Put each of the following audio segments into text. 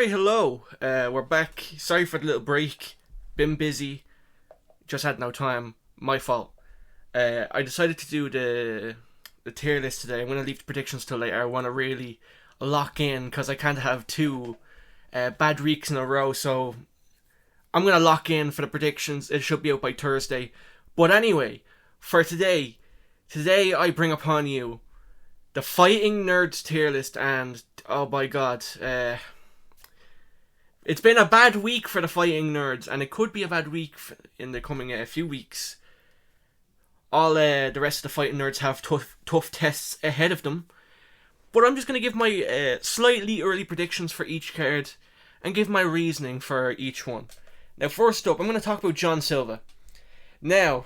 Alright, hello. We're back. Sorry for the little break. Been busy. Just had no time. My fault. I decided to do the tier list today. I'm going to leave the predictions till later. I want to really lock in because I can't have two bad weeks in a row. So I'm going to lock in for the predictions. It should be out by Thursday. But anyway, for today I bring upon you the Fighting Nerds tier list, and oh my god, it's been a bad week for the Fighting Nerds, and it could be a bad week in the coming few weeks. All the rest of the Fighting Nerds have tough tests ahead of them, but I'm just going to give my slightly early predictions for each card, and give my reasoning for each one. Now first up, I'm going to talk about John Silva. Now,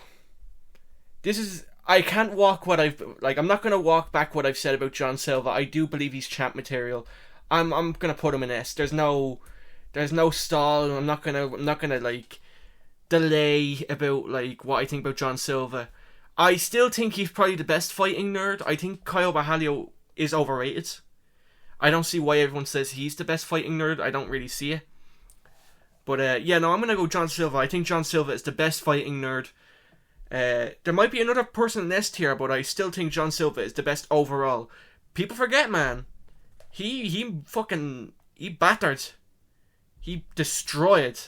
I can't walk what I'm not going to walk back what I've said about John Silva. I do believe he's champ material. I'm going to put him in S. There's no stall. I'm not going to like delay about like what I think about John Silva. I still think he's probably the best fighting nerd. I think Kaio Bahalo is overrated. I don't see why everyone says he's the best fighting nerd. I don't really see it. But I'm going to go John Silva. I think John Silva is the best fighting nerd. There might be another person in S tier, but I still think John Silva is the best overall. People forget, man. He battered. He destroyed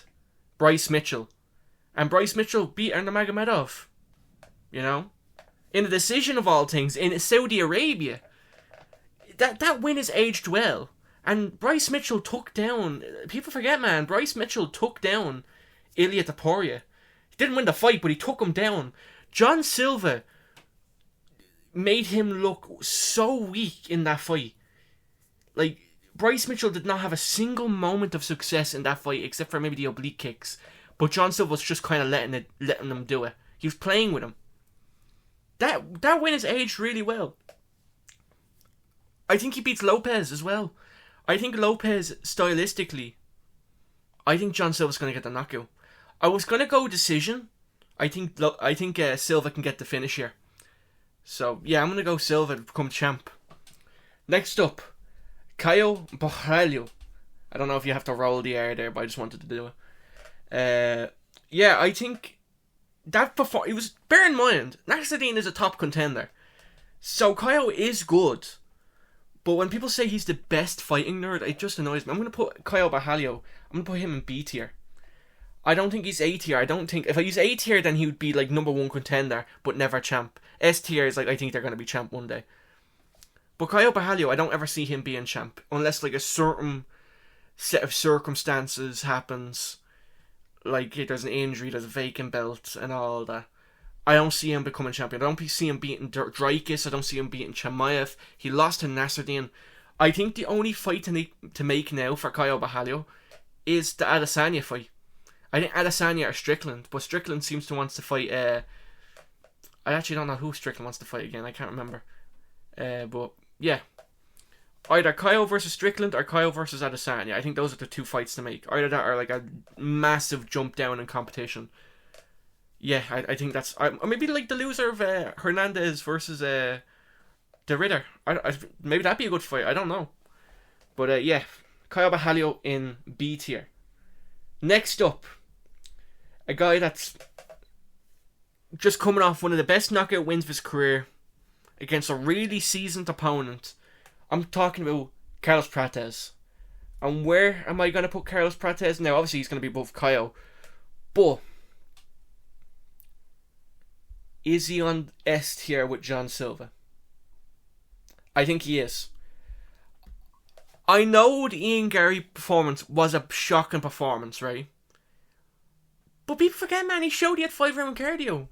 Bryce Mitchell. And Bryce Mitchell beat Nurmagomedov. You know? In a decision of all things, in Saudi Arabia. That win is aged well. And Bryce Mitchell took down... People forget, man. Bryce Mitchell took down Ilia Topuria. He didn't win the fight, but he took him down. John Silva made him look so weak in that fight. Like, Bryce Mitchell did not have a single moment of success in that fight, except for maybe the oblique kicks. But John Silva was just kind of letting them do it. He was playing with him. That win is aged really well. I think he beats Lopez as well. I think Lopez, stylistically, I think John Silva's going to get the knockout. I was going to go decision. I think Silva can get the finish here. So, yeah, I'm going to go Silva to become champ. Next up, Kaio Bahalo. I don't know if you have to roll the R there, but I just wanted to do it. I think that it was, bear in mind, Naxadine is a top contender. So Kaio is good. But when people say he's the best fighting nerd, it just annoys me. I'm going to put Kaio Bahalo, I'm going to put him in B tier. I don't think he's A tier. I don't think... If I use A tier, then he would be, like, number one contender, but never champ. S tier is, like, I think they're going to be champ one day. But Kaio Bahalo, I don't ever see him being champ. Unless, like, a certain set of circumstances happens. Like, there's an injury, there's a vacant belt, and all that. I don't see him becoming champion. I don't see him beating Dreykus. I don't see him beating Chimaev. He lost to Nasruddin. I think the only fight to make now for Kaio Bahalo is the Adesanya fight. I think Adesanya or Strickland, but Strickland seems to wants to fight. I actually don't know who Strickland wants to fight again. I can't remember. But yeah, either Kaio versus Strickland or Kaio versus Adesanya. I think those are the two fights to make. Either that or like a massive jump down in competition. Yeah, I think that's... Or maybe like the loser of Hernandez versus De Ridder. Maybe that'd be a good fight. I don't know. But yeah, Kaio Bahalo in B tier. Next up, a guy that's just coming off one of the best knockout wins of his career against a really seasoned opponent. I'm talking about Carlos Prates. And where am I going to put Carlos Prates? Now, obviously, he's going to be above Kaio. But is he on S tier with John Silva? I think he is. I know the Ian Gary performance was a shocking performance, right? But people forget, man, he showed he had 5-round cardio.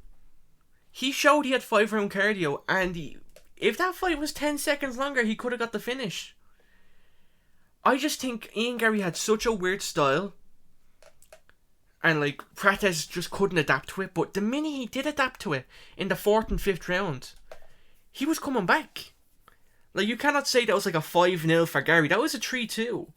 And if that fight was 10 seconds longer, he could have got the finish. I just think Ian Gary had such a weird style. And, like, Prates just couldn't adapt to it. But the minute he did adapt to it, in the 4th and 5th round, he was coming back. Like, you cannot say that was like a 5-0 for Gary. That was a 3-2.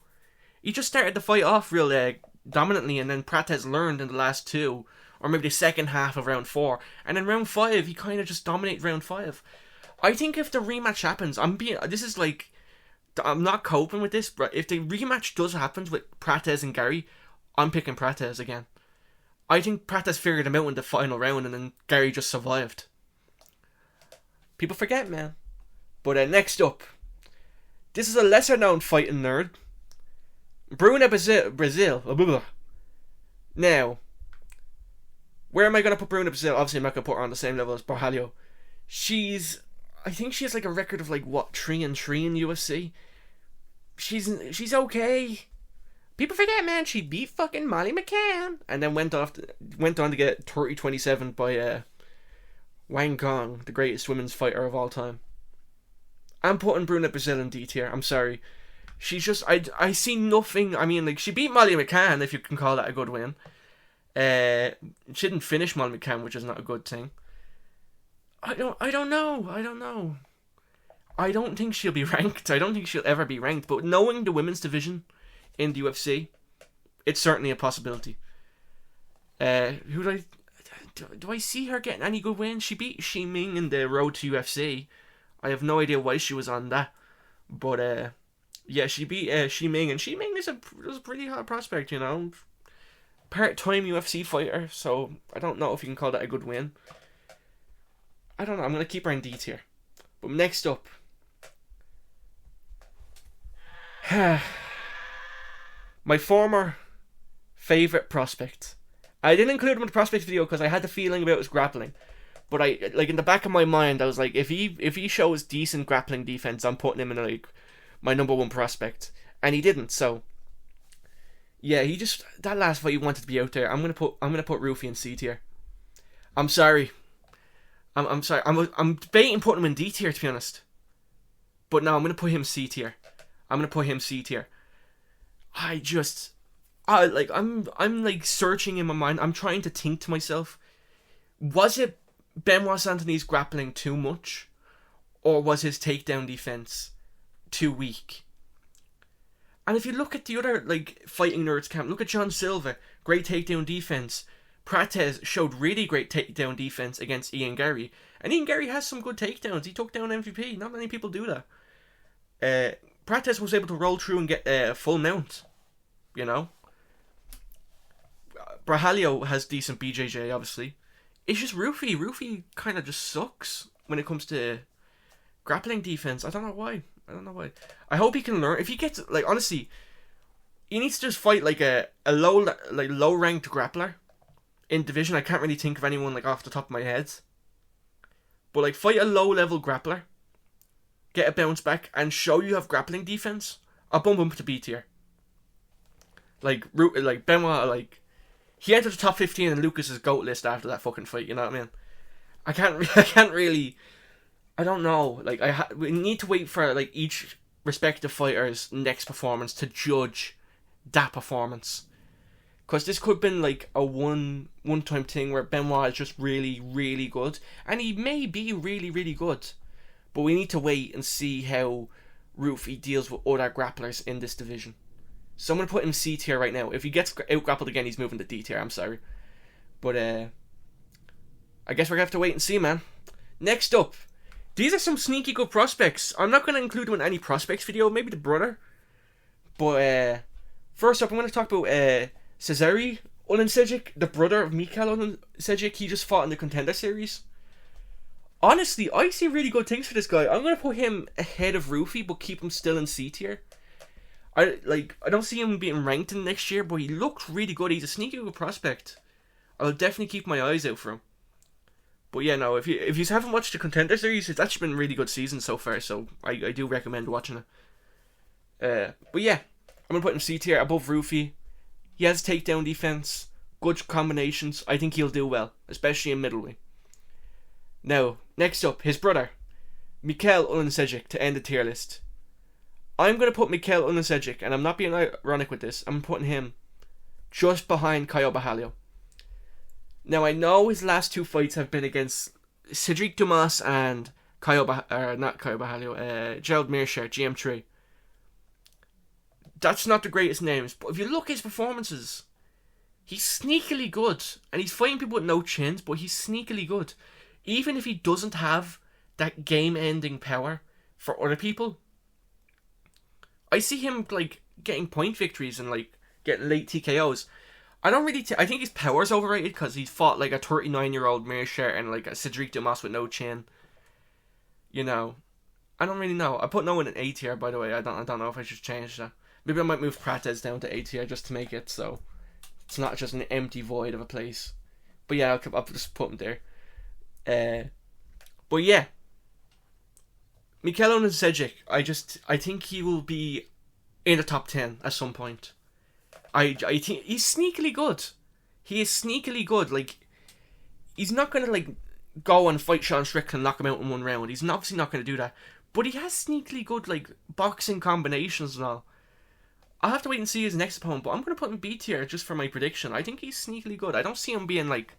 He just started the fight off real dominantly, and then Prates learned in the last two, or maybe the second half of round 4. And in round 5, he kind of just dominated round 5. I think if the rematch happens, this is like I'm not coping with this, but if the rematch does happen with Prates and Gary, I'm picking Prates again. I think Prates figured him out in the final round and then Gary just survived. People forget, man. But next up, this is a lesser known fighting nerd. Bruna Brasil. Now, where am I going to put Bruna Brasil? Obviously, I'm not going to put her on the same level as Borralho. I think she has like a record of like, what, 3-3 in UFC? She's okay. People forget, man, she beat fucking Molly McCann. And then went on to get 30-27 by Wang Gong, the greatest women's fighter of all time. I'm putting Bruna Brasil in D tier. I'm sorry. She's just, I see nothing. I mean, like, she beat Molly McCann, if you can call that a good win. She didn't finish Molly McCann, which is not a good thing. I don't know. I don't think she'll be ranked. I don't think she'll ever be ranked. But knowing the women's division in the UFC, it's certainly a possibility. Do I see her getting any good wins? She beat Shi Ming in the road to UFC. I have no idea why she was on that. But, yeah, she beat Shi Ming. And Shi Ming is a pretty hot prospect, you know. Part-time UFC fighter. So, I don't know if you can call that a good win. I don't know. I'm going to keep her in D tier. But next up. My former favourite prospect. I didn't include him in the prospect video because I had the feeling about his grappling. But in the back of my mind, I was like, if he shows decent grappling defense, I'm putting him in like my number one prospect. And he didn't, so yeah, that last fight he wanted to be out there. I'm gonna put Ruffy in C tier. I'm sorry. I'm sorry. I'm debating putting him in D tier, to be honest. But no, I'm gonna put him C tier. I'm like searching in my mind. I'm trying to think to myself, was it Benoit Saint-Denis' grappling too much, or was his takedown defense too weak? And if you look at the other like fighting nerds camp, look at John Silva, great takedown defense. Prates showed really great takedown defense against Ian Gary, and Ian Gary has some good takedowns. He took down MVP. Not many people do that. Prates was able to roll through and get a full mount. You know, Borralho has decent BJJ, obviously. It's just Ruffy. Ruffy kind of just sucks when it comes to grappling defense. I don't know why. I hope he can learn. If he gets, like, honestly, he needs to just fight like a low ranked grappler in division. I can't really think of anyone like off the top of my head. But like, fight a low level grappler, get a bounce back, and show you have grappling defense. I'll bump him to B tier. Like Benoit, like, he entered the top 15 in Lucas's GOAT list after that fucking fight. You know what I mean? I can't really. I don't know. Like, we need to wait for like each respective fighter's next performance to judge that performance. Because this could have been like a one-time thing where Benoit is just really, really good, and he may be really, really good. But we need to wait and see how Ruffy deals with other grapplers in this division. So I'm going to put him C tier right now. If he gets out-grappled again, he's moving to D tier. I'm sorry. But I guess we're going to have to wait and see, man. Next up. These are some sneaky good prospects. I'm not going to include them in any prospects video. Maybe the brother. But first up, I'm going to talk about Cesari Olen Sedic, the brother of Mikuel Uninsedic. He just fought in the Contender Series. Honestly, I see really good things for this guy. I'm going to put him ahead of Ruffy, but keep him still in C tier. I don't see him being ranked in next year, but he looked really good. He's a sneaky good prospect. I'll definitely keep my eyes out for him. But yeah, no, if you haven't watched the Contender Series, it's actually been a really good season so far, so I do recommend watching it. But yeah, I'm going to put him C tier above Ruffy. He has takedown defense, good combinations. I think he'll do well, especially in middleweight. Now, next up, his brother, Mikuel Uninsedic, to end the tier list. I'm going to put Mikuel Uninsedic, and I'm not being ironic with this, I'm putting him just behind Kaio Bahalo. Now, I know his last two fights have been against Cedric Dumas and Gerald Mearshart, GM3. That's not the greatest names, but if you look at his performances, he's sneakily good, and he's fighting people with no chins, but he's sneakily good. Even if he doesn't have that game-ending power for other people, I see him like getting point victories and like getting late TKOs. I don't really. I think his power's overrated because he's fought like a 39-year-old Mearshare and like a Cedric Dumas with no chin. You know, I don't really know. I put no in an A tier, by the way. I don't know if I should change that. Maybe I might move Prates down to A tier just to make it so it's not just an empty void of a place. But yeah, I'll just put him there. But yeah, Mikuel Uninsedic. I think he will be in the top 10 at some point. I think he's sneakily good. He is sneakily good. Like, he's not gonna like go and fight Sean Strickland, knock him out in one round. He's obviously not gonna do that. But he has sneakily good like boxing combinations and all. I'll have to wait and see his next opponent, but I'm gonna put him B tier just for my prediction. I think he's sneakily good. I don't see him being like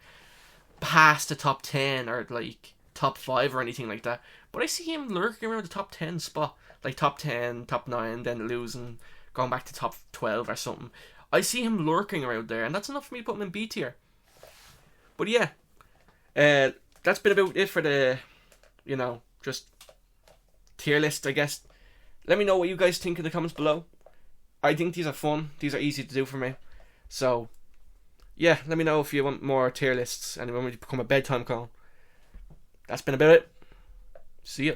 past the top 10 or like top 5 or anything like that. But I see him lurking around the top 10 spot, like top 10, top 9, then losing, going back to top 12 or something. I see him lurking around there, and that's enough for me to put him in B tier. But yeah, that's been about it for the, just tier list, I guess. Let me know what you guys think in the comments below. I think these are fun. These are easy to do for me. So, yeah, let me know if you want more tier lists and when we become a bedtime call. That's been about it. See ya.